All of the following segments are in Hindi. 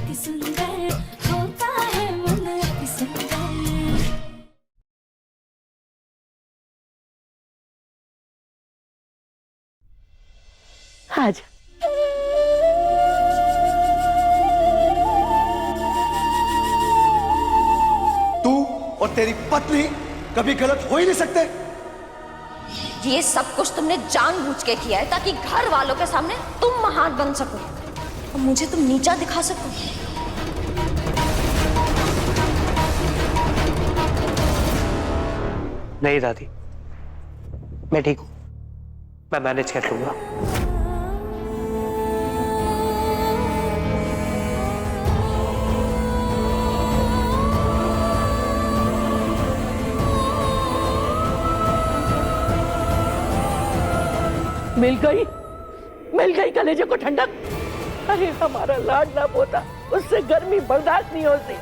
अति सुंदर होता है मन अति सुंदर। आजा। तू और तेरी पत्नी कभी गलत हो ही नहीं सकते। ये सब कुछ तुमने जानबूझ के किया है ताकि घर वालों के सामने तुम महान बन सको और मुझे तुम नीचा दिखा सको। नहीं दादी, मैं ठीक हूं, मैं मैनेज कर लूंगा। मिल गई कलेजे को ठंडक। अरे हमारा लाडला पोता, उससे गर्मी बर्दाश्त नहीं होती,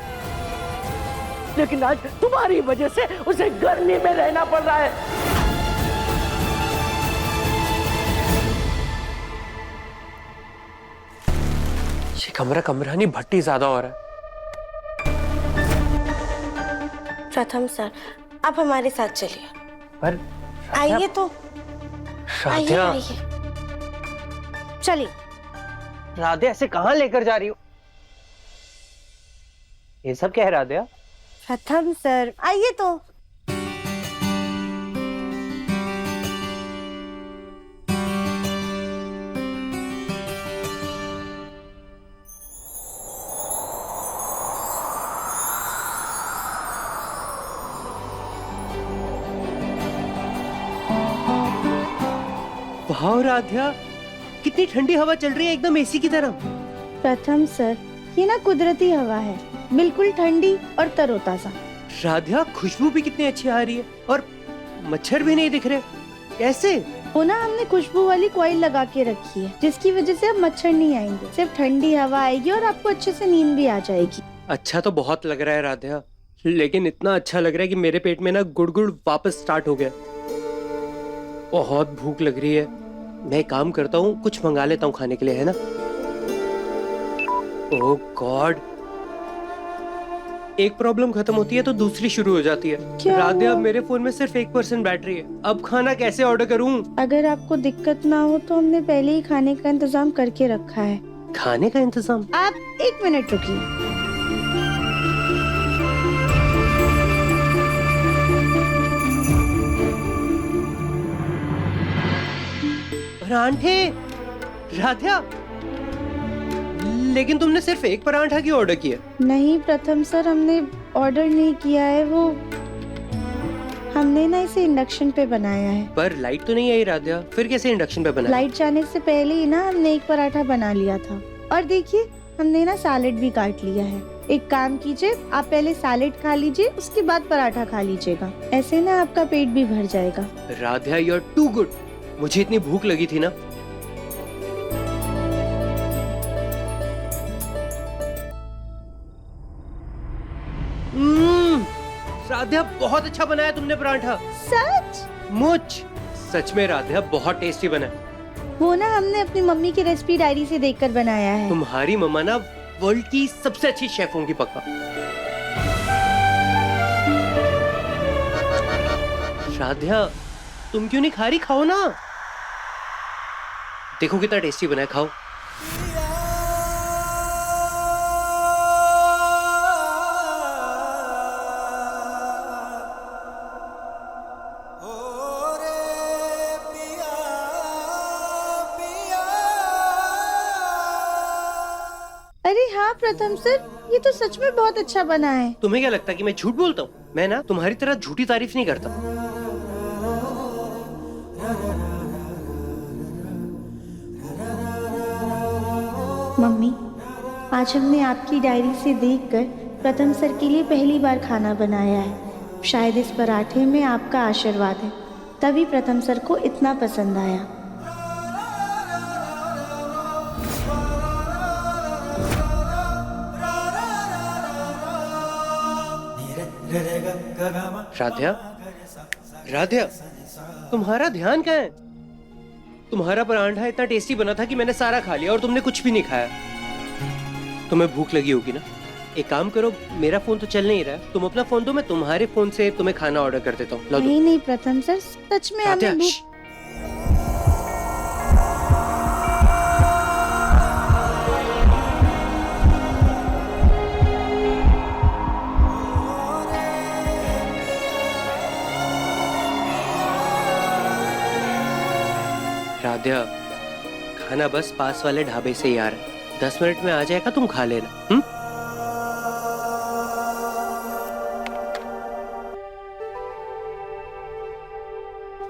लेकिन आज तुम्हारी वजह से उसे गर्मी में रहना पड़ रहा है। ये कमरा नहीं भट्टी ज्यादा हो रहा है। प्रथम सर, आप हमारे साथ चलिए। पर आइए तो, आइए राधिया, आइए, चलिए। राधिया ऐसे कहाँ लेकर जा रही हो? ये सब क्या है राधिया? प्रथम सर, आइए तो। वाह राधिया, कितनी ठंडी हवा चल रही है, एकदम एसी की तरह। प्रथम सर, ये ना कुदरती हवा है, बिल्कुल ठंडी और तरोताजा। राधिया, खुशबू भी कितनी अच्छी आ रही है और मच्छर भी नहीं दिख रहे। कैसे? वो ना हमने खुशबू वाली कॉइल लगा के रखी है, जिसकी वजह से अब मच्छर नहीं आएंगे, सिर्फ ठंडी हवा आएगी और आपको अच्छे से नींद भी आ जाएगी। अच्छा तो बहुत लग रहा है राधिया, लेकिन इतना अच्छा लग रहा है कि मेरे पेट में ना गुड़गुड़ वापस स्टार्ट हो गया। बहुत भूख लग रही है, मैं एक काम करता हूँ, कुछ मंगा लेता हूँ खाने के लिए, है ना? ओह गॉड, एक प्रॉब्लम खत्म होती है तो दूसरी शुरू हो जाती है। क्या राधिया, हुआ? मेरे फोन में सिर्फ 1% बैटरी है, अब खाना कैसे ऑर्डर करूँ? अगर आपको दिक्कत ना हो तो हमने पहले ही खाने का इंतजाम करके रखा है। खाने का इंतजाम? आप 1 मिनट रुकिए। परांठे? राधिया, लेकिन तुमने सिर्फ एक परांठा क्यों ऑर्डर किया? नहीं प्रथम सर, हमने ऑर्डर नहीं किया है, वो हमने ना इसे इंडक्शन पे बनाया है। पर लाइट तो नहीं आई राधिया, फिर कैसे इंडक्शन पे बना? लाइट जाने से पहले ही ना हमने एक पराठा बना लिया था। और देखिए, हमने ना सैलेड भी काट लिया है। एक काम कीजिए, आप पहले सैलेड खा लीजिए, उसके बाद पराठा खा लीजिएगा, ऐसे ना आपका पेट भी भर जाएगा। Radhiya, you are too good. मुझे इतनी भूख लगी थी ना। राधिया, बहुत अच्छा बनाया तुमने पराठा। सच? मुझ सच में राधिया, बहुत टेस्टी बना। वो ना हमने अपनी मम्मी की रेसिपी डायरी से देखकर बनाया है। तुम्हारी मम्मा ना वर्ल्ड की सबसे अच्छी शेफ होंगी पक्का। राधिया, तुम क्यों नहीं खा रही? खाओ ना, देखो कितना टेस्टी बना है, खाओ। अरे हाँ प्रथम सर, ये तो सच में बहुत अच्छा बना है। तुम्हें क्या लगता है कि मैं झूठ बोलता हूँ? मैं ना तुम्हारी तरह झूठी तारीफ नहीं करता। मम्मी, आज हमने आपकी डायरी से देखकर प्रथम सर के लिए पहली बार खाना बनाया है। शायद इस पराठे में आपका आशीर्वाद है, तभी प्रथम सर को इतना पसंद आया। राधिया, राधिया, तुम्हारा ध्यान कहाँ है? तुम्हारा परांठा इतना टेस्टी बना था कि मैंने सारा खा लिया और तुमने कुछ भी नहीं खाया। तुम्हें भूख लगी होगी ना, एक काम करो, मेरा फोन तो चल नहीं रहा है, तुम अपना फोन दो, मैं तुम्हारे फोन से तुम्हें खाना ऑर्डर कर देता हूँ। लो दो। नहीं नहीं प्रथम सर, सच में राध्या, हमें भूख। श्श। राध्या, खाना बस पास वाले ढाबे से ही आ रहा है, 10 मिनट में आ जाएगा, तुम खा लेना।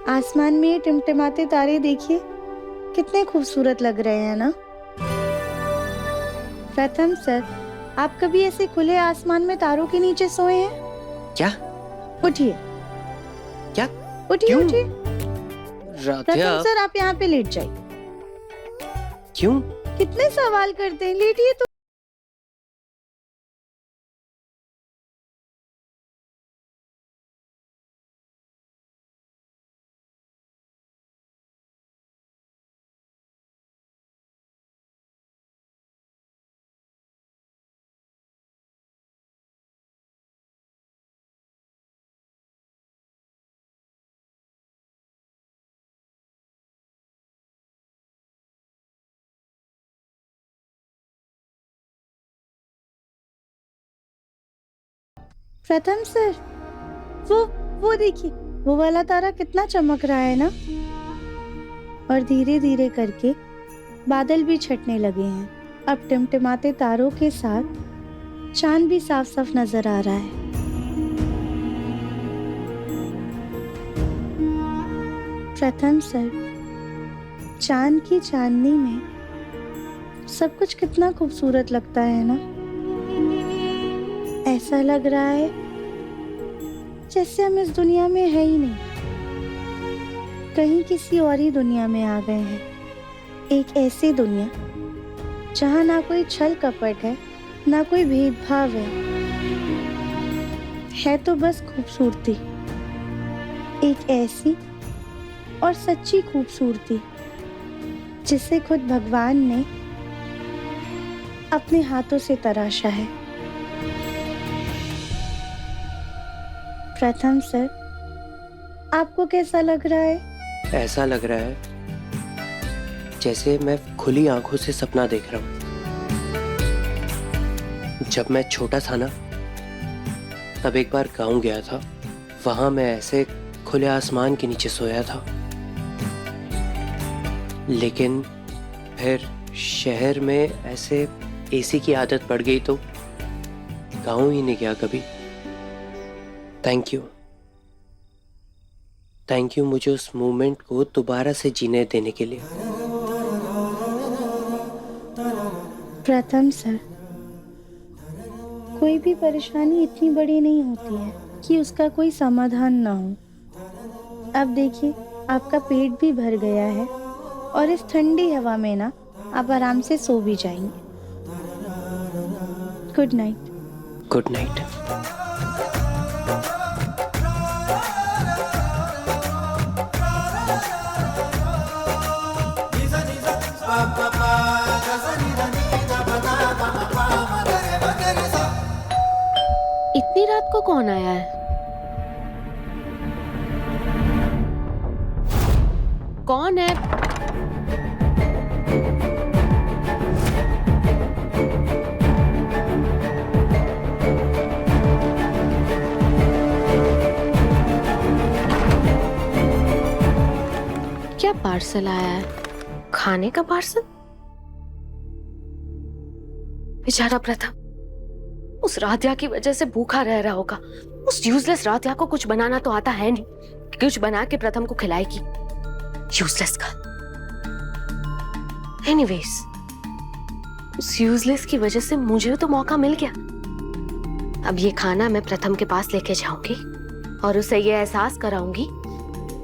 आसमान में ये टिमटिमाते तारे देखिए, कितने खूबसूरत लग रहे हैं ना। प्रथम सर, आप कभी ऐसे खुले आसमान में तारों के नीचे सोए हैं? क्या? उठिए। क्या? उठिए क्यों? उठिए। राध्या, प्रथम सर, आप यहाँ पे लेट जाइए। क्यों? कितने सवाल करते हैं, लेटिए तो। प्रथम सर, वो देखिए, वो वाला तारा कितना चमक रहा है ना। और धीरे धीरे करके बादल भी छटने लगे हैं। अब टिमटिमाते तारों के साथ चांद भी साफ साफ नजर आ रहा है। प्रथम सर, चांद की चांदनी में सब कुछ कितना खूबसूरत लगता है ना। ऐसा लग रहा है जैसे हम इस दुनिया में है ही नहीं, कहीं किसी और ही दुनिया में आ गए हैं। एक ऐसी दुनिया जहां ना कोई छल कपट है, ना कोई भेदभाव है तो बस खूबसूरती। एक ऐसी और सच्ची खूबसूरती जिसे खुद भगवान ने अपने हाथों से तराशा है। प्रथम सर, आपको कैसा लग रहा है? ऐसा लग रहा है जैसे मैं खुली आंखों से सपना देख रहा हूं। जब मैं छोटा था ना, तब एक बार गांव गया था, वहां मैं ऐसे खुले आसमान के नीचे सोया था। लेकिन फिर शहर में ऐसे एसी की आदत पड़ गई तो गांव ही नहीं गया कभी। थैंक यू मुझे उस मोमेंट को दोबारा से जीने देने के लिए। प्रथम सर, कोई भी परेशानी इतनी बड़ी नहीं होती है कि उसका कोई समाधान ना हो। अब देखिए, आपका पेट भी भर गया है और इस ठंडी हवा में ना आप आराम से सो भी जाएंगे। Good night. Good night. इतनी रात को कौन आया है? कौन है? क्या पार्सल आया है? खाने का पार्सल? बेचारा प्रथम उस राध्या की वजह से भूखा रह रहा होगा। उस यूजलेस राध्या को कुछ बनाना तो आता है नहीं, कुछ बना के प्रथम को खिलाएगी। यूजलेस का। एनीवेज, उस यूजलेस की वजह से मुझे तो मौका मिल गया। अब ये खाना मैं प्रथम के पास लेके जाऊंगी और उसे ये एहसास कराऊंगी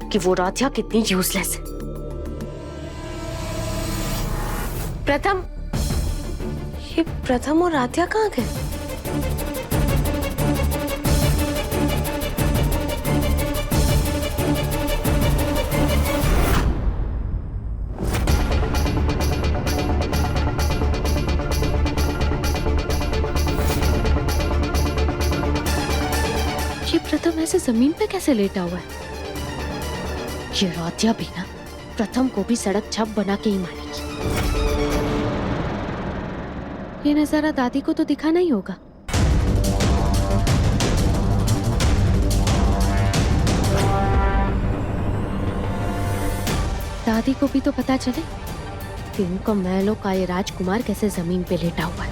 कि वो राध्या कितनी यूजलेस है। प्रथम, ये प्रथम और राध्या कहाँ गए? प्रथम ऐसे जमीन पे कैसे लेटा हुआ है? ये राध्या भी ना प्रथम को भी सड़क छप बना के ही मारेगी। ये नजारा दादी को तो दिखा नहीं होगा। दादी को भी तो पता चले कि उनका महलों का ये राजकुमार कैसे जमीन पे लेटा हुआ है।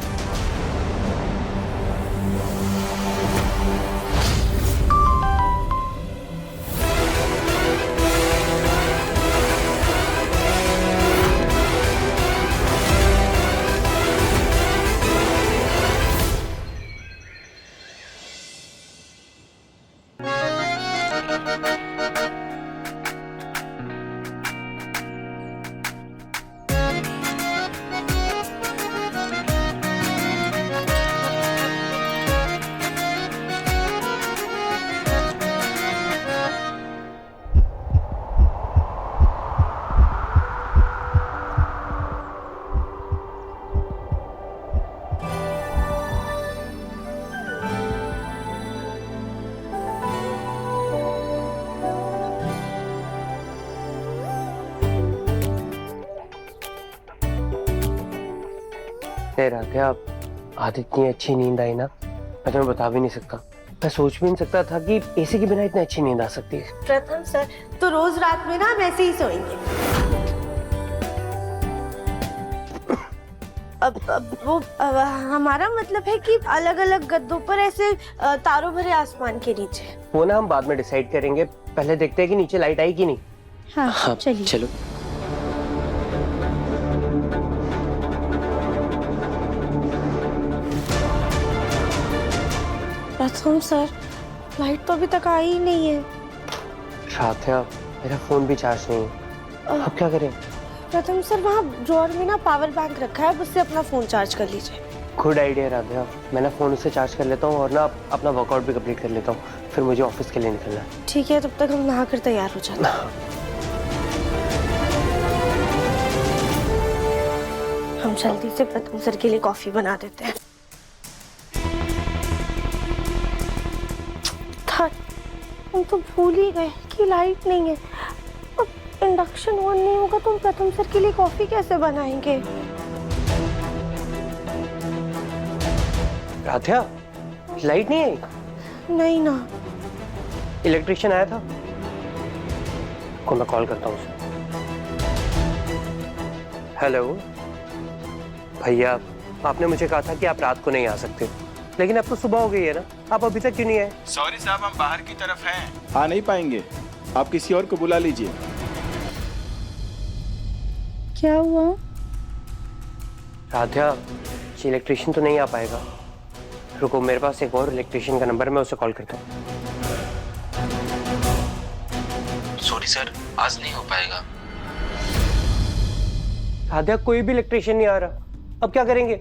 राध्या, आज इतनी अच्छी नींद आई ना, मैं तुम्हें बता भी नहीं सकता। मैं सोच भी नहीं सकता था कि एसी के बिना इतनी अच्छी नींद आ सकती है। प्रथम सर, तो रोज रात में ना हम ऐसे ही सोएंगे। अब हमारा मतलब है कि अलग अलग गद्दों पर ऐसे तारों भरे आसमान के नीचे। वो ना हम बाद में डिसाइड करेंगे, पहले देखते हैं कि नीचे लाइट आई कि नहीं। हाँ, चलिए। चलो। प्रथम सर, लाइट तो अभी तक आई ही नहीं है। राध्या, मेरा फोन भी चार्ज नहीं है, अब क्या करें? प्रथम सर, वहाँ ड्रॉअर में ना पावर बैंक रखा है, उससे अपना फोन चार्ज कर लीजिए। गुड आइडिया राध्या, मैं ना फोन उससे चार्ज कर लेता हूँ और ना अपना वर्कआउट भी कंप्लीट कर लेता हूँ, फिर मुझे ऑफिस के लिए निकलना है। ठीक है, तब तक हम नहा कर तैयार हो जाते हैं। हम जल्दी से प्रथम सर के लिए कॉफी बना देते हैं। हम तो भूल ही गए कि लाइट नहीं है। अब इंडक्शन ऑन नहीं होगा तो हम प्रथम सर के लिए कॉफी कैसे बनाएंगे? राध्या, लाइट नहीं आई? नहीं ना। इलेक्ट्रिशियन आया था? को मैं कॉल करता हूँ उसे। हेलो भैया, आपने मुझे कहा था कि आप रात को नहीं आ सकते, लेकिन अब तो सुबह हो गई है ना, आप अभी तक क्यों नहीं आए? सॉरी साहब, हम बाहर की तरफ हैं। आ नहीं पाएंगे, आप किसी और को बुला लीजिए। क्या हुआ? राध्या, इलेक्ट्रिशियन तो नहीं आ पाएगा। रुको, मेरे पास एक और इलेक्ट्रिशियन का नंबर है, मैं उसे कॉल करता हूँ। सॉरी सर, आज नहीं हो पाएगा। राध्या, कोई भी इलेक्ट्रिशियन नहीं आ रहा, अब क्या करेंगे?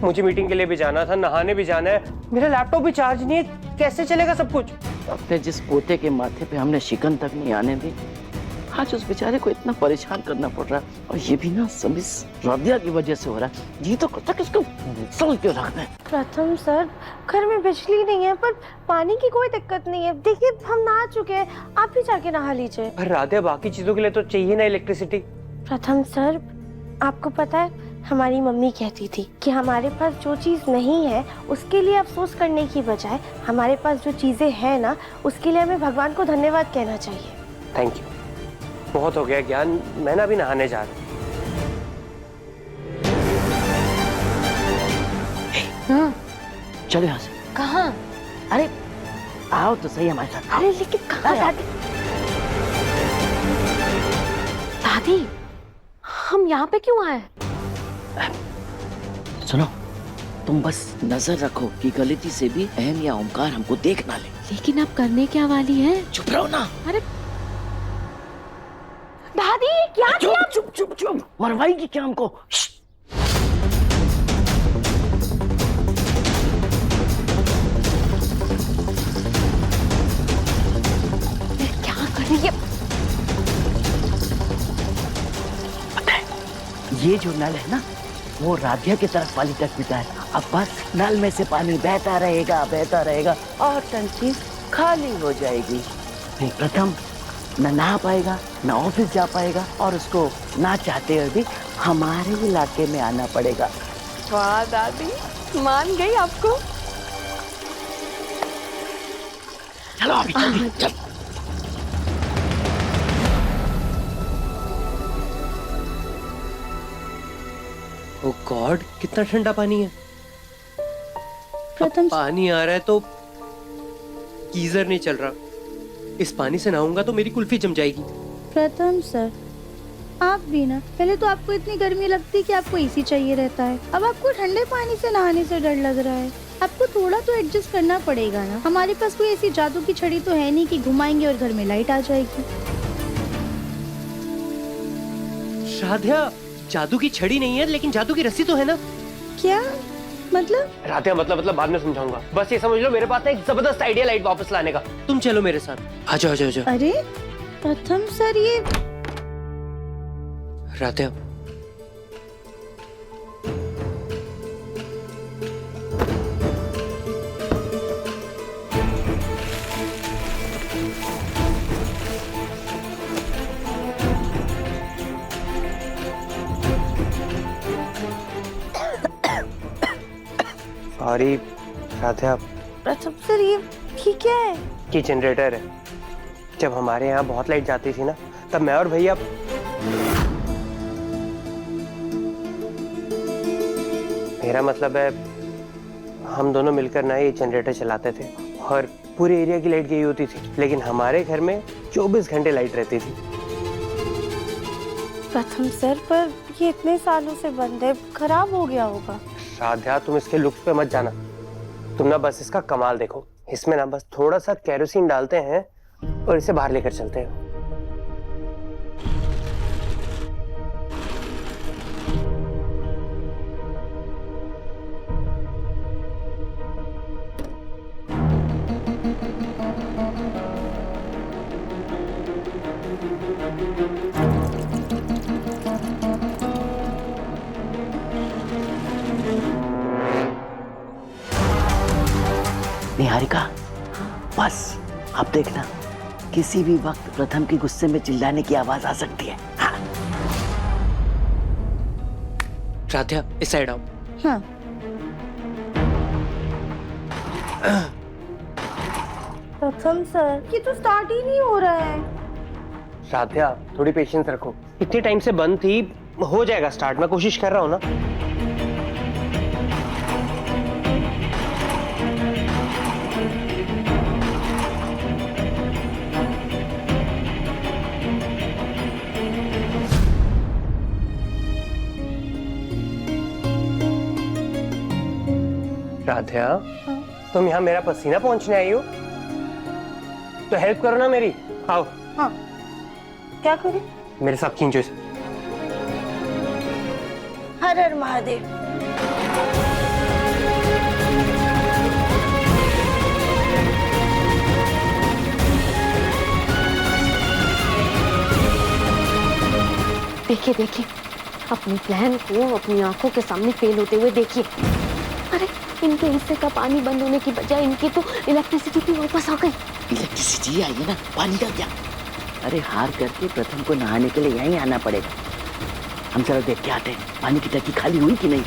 मुझे मीटिंग के लिए भी जाना था, नहाने भी जाना है, मेरा लैपटॉप भी चार्ज नहीं है, कैसे चलेगा सब कुछ? अपने जिस पोते के माथे पे हमने शिकन तक नहीं आने दी, आज उस बेचारे को इतना परेशान करना पड़ रहा है, और ये भी ना सब इस राध्या की वजह से हो रहा है। जी तो करता कि इसको सोच के रखना है। प्रथम सर, घर में बिजली नहीं है पर पानी की कोई दिक्कत नहीं है। देखिए, हम नहा चुके हैं, आप भी जाके नहा लीजिए। पर राध्या, बाकी चीजों के लिए तो चाहिए ना इलेक्ट्रिसिटी। प्रथम सर, आपको पता है हमारी मम्मी कहती थी कि हमारे पास जो चीज नहीं है उसके लिए अफसोस करने की बजाय हमारे पास जो चीजें हैं ना उसके लिए हमें भगवान को धन्यवाद कहना चाहिए। थैंक यू, बहुत हो गया ज्ञान, मैं ना अभी नहाने जा रहा हूँ। चलो यहाँ से। कहाँ? अरे आओ तो सही हमारे साथ। अरे लेकिन कहाँ दादी? दादी, हम यहाँ पे क्यों आए? सुनो, तुम बस नजर रखो कि गलती से भी अहम या ओमकार हमको देख ना ले। लेकिन आप करने क्या वाली हैं? चुप रहो ना। अरे दादी, क्या किया? चुप चुप चुप, मरवाएगी क्या हमको? क्या कर रही है? ये जो नल है ना, वो राधिया की तरफ वाली टंकी है। अब बस नल में से पानी बहता रहेगा और टंकी खाली हो जाएगी। फिर प्रथम न नहा पाएगा, न ऑफिस जा पाएगा और उसको ना चाहते हुए भी हमारे इलाके में आना पड़ेगा। वाह दादी, मान गई आपको। चलो अभी जल्दी चल। ओह गॉड, कितना ठंडा पानी है। प्रथम पानी आ रहा है तो गीजर नहीं चल रहा। इस पानी से नहाऊंगा तो मेरी कुल्फी जम जाएगी। प्रथम सर, आप भी ना, पहले तो आपको इतनी गर्मी लगती कि आपको एसी चाहिए रहता है, अब आपको ठंडे पानी से नहाने से डर लग रहा है। आपको थोड़ा तो एडजस्ट करना पड़ेगा ना। हमारे पास कोई ऐसी जादू की छड़ी तो है नहीं कि घुमाएंगे और घर में लाइट आ जाएगी। राधिया, जादू की छड़ी नहीं है लेकिन जादू की रस्सी तो है ना। क्या मतलब? राधिया मतलब बाद में समझाऊंगा। बस ये समझ लो मेरे पास एक जबरदस्त आइडिया लाइट वापस लाने का। तुम चलो मेरे साथ। आ जाओ। अरे प्रथम सर, ये राधिया, सॉरी राधिया। प्रथम सर, ये क्या है? ये जनरेटर है। जब हमारे यहाँ बहुत लाइट जाती थी ना, तब मैं और भैया मेरा मतलब है हम दोनों मिलकर ना ये जनरेटर चलाते थे और पूरे एरिया की लाइट गई होती थी, लेकिन हमारे घर में 24 घंटे लाइट रहती थी। प्रथम सर, पर ये इतने सालों से बंद है, खराब हो गया होगा। राधिया, तुम इसके लुक्स पे मत जाना। तुम ना बस इसका कमाल देखो। इसमें ना बस थोड़ा सा केरोसिन डालते हैं और इसे बाहर लेकर चलते हैं। निहारिका, बस अब देखना, किसी भी वक्त प्रथम के गुस्से में चिल्लाने की आवाज आ सकती है। हाँ। राधिया, इस साइड आओ। हाँ। प्रथम सर, ये तो स्टार्ट ही नहीं हो रहा है। राधिया, थोड़ी पेशेंस रखो। इतने टाइम से बंद थी, हो जाएगा स्टार्ट। मैं कोशिश कर रहा हूँ ना। राधिया, तुम यहाँ मेरा पसीना पहुंचने आई हो, तो हेल्प करो ना मेरी। आओ। हाँ, क्या करें? मेरे साथ खींचो इसे। हर हर महादेव। देखिए, अपनी प्लान को अपनी आंखों के सामने फेल होते हुए देखिए। अरे, इनके हिस्से का पानी बंद होने की बजाय इनकी तो इलेक्ट्रिसिटी भी वापस आ गई। इलेक्ट्रिसिटी आई है ना, पानी का क्या? अरे हार करके प्रथम को नहाने के लिए यहीं आना पड़ेगा। हम जरा देख के आते हैं पानी की टंकी खाली हुई कि नहीं।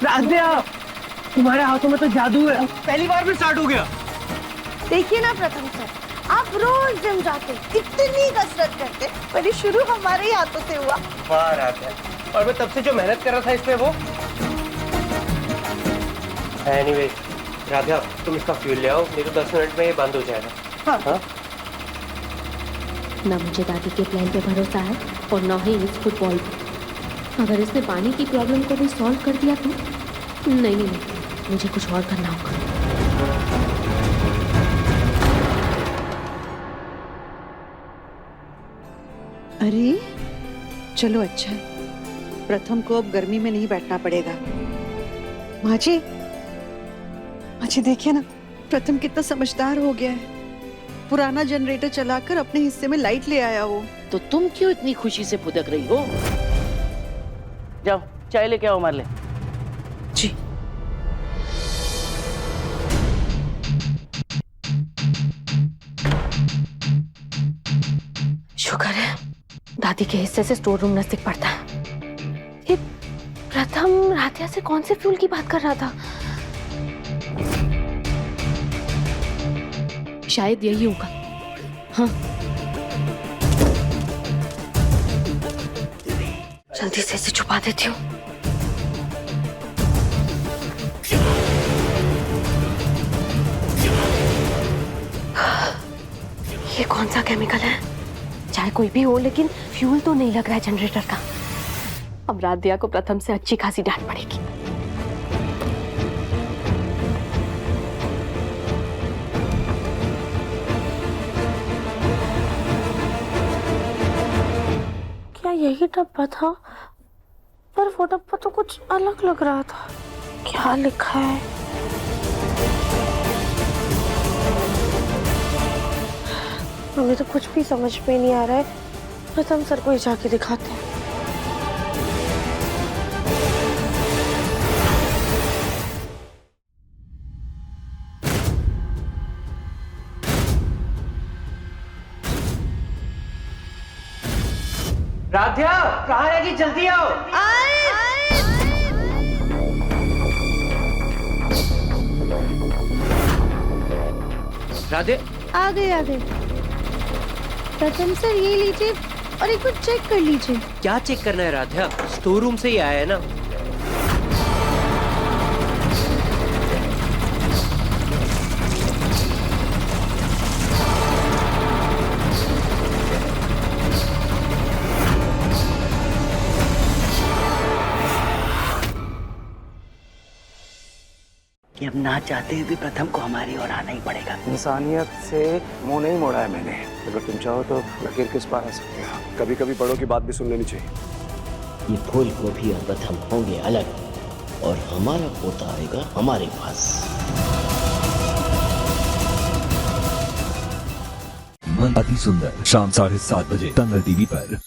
राधिया, तुम्हारे हाथों में तो जादू है। पहली बार में स्टार्ट हो गया। देखिए ना प्रथम सर, आप रोज जिम जाते, इतनी कसरत करते, पर ये शुरू हमारे ही हाथों से हुआ। वाह राधिया, और मैं तब से जो मेहनत कर रहा था इसमें वो। एनीवे, राधिया, तुम इसका फ्यूल ले आओ, नहीं तो 10 मिनट में ये बंद हो जाएगा। हाँ? ना मुझे दादी के प्लान पे भरोसा है और ना ही इस फुटबॉल पे। अगर इसने पानी की प्रॉब्लम को भी सॉल्व कर दिया तो नहीं, मुझे कुछ और करना होगा। अरे चलो, अच्छा है, प्रथम को अब गर्मी में नहीं बैठना पड़ेगा। माँ जी देखिए ना, प्रथम कितना समझदार हो गया है। पुराना जनरेटर चलाकर अपने हिस्से में लाइट ले आया वो। तो तुम क्यों इतनी खुशी से फुदक रही हो? जाओ चाय लेके आओ हमारे लिए। जी। शुक्र है दादी के हिस्से से स्टोर रूम नजदीक पड़ता है। ये प्रथम राधिया से कौन से फ्यूल की बात कर रहा था? शायद यही होगा। हाँ, जल्दी से इसे छुपा देती हूँ। ये कौन सा केमिकल है? चाहे कोई भी हो, लेकिन फ्यूल तो नहीं लग रहा है जनरेटर का। अब राधिया को प्रथम से अच्छी खासी डांट पड़ेगी। क्या यही डब्बा था? पर वो डब्बा तो कुछ अलग लग रहा था। क्या लिखा है? हमें तो कुछ भी समझ में नहीं आ रहा है। प्रथम सर को ही जाके दिखाते हैं। राधिया कहाँ रहेगी? जल्दी आओ। राधे आ गए। प्रथम सर ये लीजिए और एक बार चेक कर लीजिए। क्या चेक करना है राधिया? स्टोर रूम से ही आया है ना। कि अब ना चाहते हुए भी प्रथम को हमारी ओर आना ही पड़ेगा। इंसानियत से मुंह नहीं मोड़ा है मैंने। अगर तुम चाहो तो लकीर किस पार आ सकते हो। कभी कभी बड़ों की बात भी सुन लेनी चाहिए। ये फूल गोभी और प्रथम होंगे अलग और हमारा पोता आएगा हमारे पास। मन अति सुंदर शाम 7:30 बजे तंगल टीवी पर।